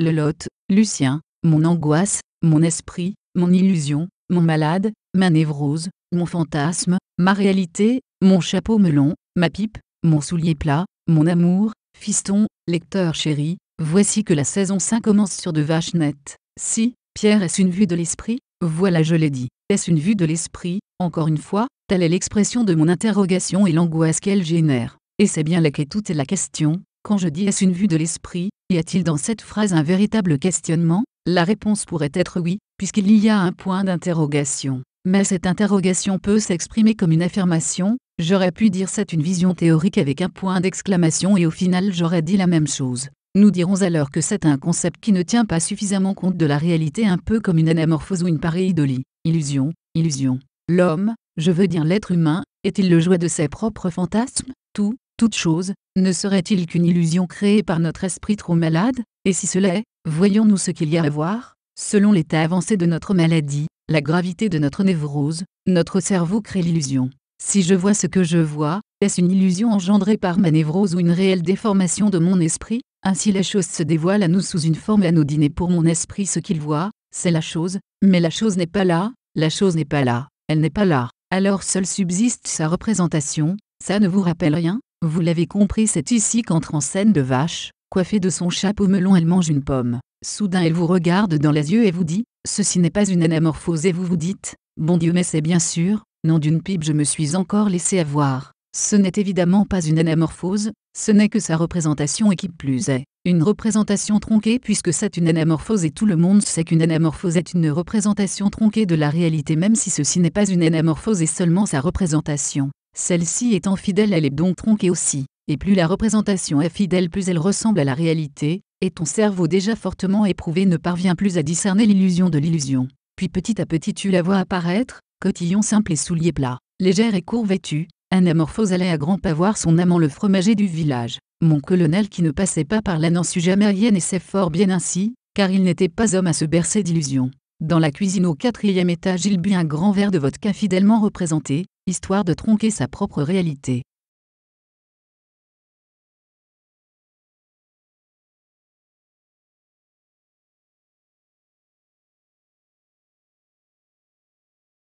le lot, Lucien, mon angoisse, mon esprit, mon illusion, mon malade, ma névrose, mon fantasme, ma réalité, mon chapeau melon, ma pipe, mon soulier plat, mon amour, fiston, lecteur chéri, voici que la saison 5 commence sur de vaches nettes. Si, Pierre, est-ce une vue de l'esprit? Voilà, je l'ai dit. Est-ce une vue de l'esprit? Encore une fois, telle est l'expression de mon interrogation et l'angoisse qu'elle génère. Et c'est bien là qu'est toute la question. Quand je dis est-ce une vue de l'esprit, y a-t-il dans cette phrase un véritable questionnement? La réponse pourrait être oui, puisqu'il y a un point d'interrogation. Mais cette interrogation peut s'exprimer comme une affirmation. J'aurais pu dire c'est une vision théorique avec un point d'exclamation et au final j'aurais dit la même chose. Nous dirons alors que c'est un concept qui ne tient pas suffisamment compte de la réalité, un peu comme une anamorphose ou une pareidolie. Illusion, illusion. L'homme, je veux dire l'être humain, est-il le jouet de ses propres fantasmes? Toute chose, ne serait-il qu'une illusion créée par notre esprit trop malade? Et si cela est, voyons-nous ce qu'il y a à voir. Selon l'état avancé de notre maladie, la gravité de notre névrose, notre cerveau crée l'illusion. Si je vois ce que je vois, est-ce une illusion engendrée par ma névrose ou une réelle déformation de mon esprit? Ainsi les choses se dévoilent à nous sous une forme anodine et pour mon esprit ce qu'il voit, c'est la chose, mais la chose n'est pas là, la chose n'est pas là, elle n'est pas là. Alors seule subsiste sa représentation. Ça ne vous rappelle rien? Vous l'avez compris, c'est ici qu'entre en scène de vache, coiffée de son chapeau melon, elle mange une pomme. Soudain elle vous regarde dans les yeux et vous dit « Ceci n'est pas une anamorphose » et vous vous dites « Bon Dieu, mais c'est bien sûr, nom d'une pipe, je me suis encore laissé avoir. » Ce n'est évidemment pas une anamorphose, ce n'est que sa représentation et qui plus est, une représentation tronquée puisque c'est une anamorphose et tout le monde sait qu'une anamorphose est une représentation tronquée de la réalité même si ceci n'est pas une anamorphose et seulement sa représentation. Celle-ci étant fidèle, elle est donc tronquée aussi, et plus la représentation est fidèle plus elle ressemble à la réalité, et ton cerveau déjà fortement éprouvé ne parvient plus à discerner l'illusion de l'illusion. Puis petit à petit tu la vois apparaître, cotillon simple et souliers plats, légère et court vêtue, anamorphose allait à grands pas voir son amant le fromager du village. Mon colonel qui ne passait pas par là n'en sut jamais rien et c'est fort bien ainsi, car il n'était pas homme à se bercer d'illusions. Dans la cuisine au 4e étage il but un grand verre de vodka fidèlement représenté, histoire de tronquer sa propre réalité.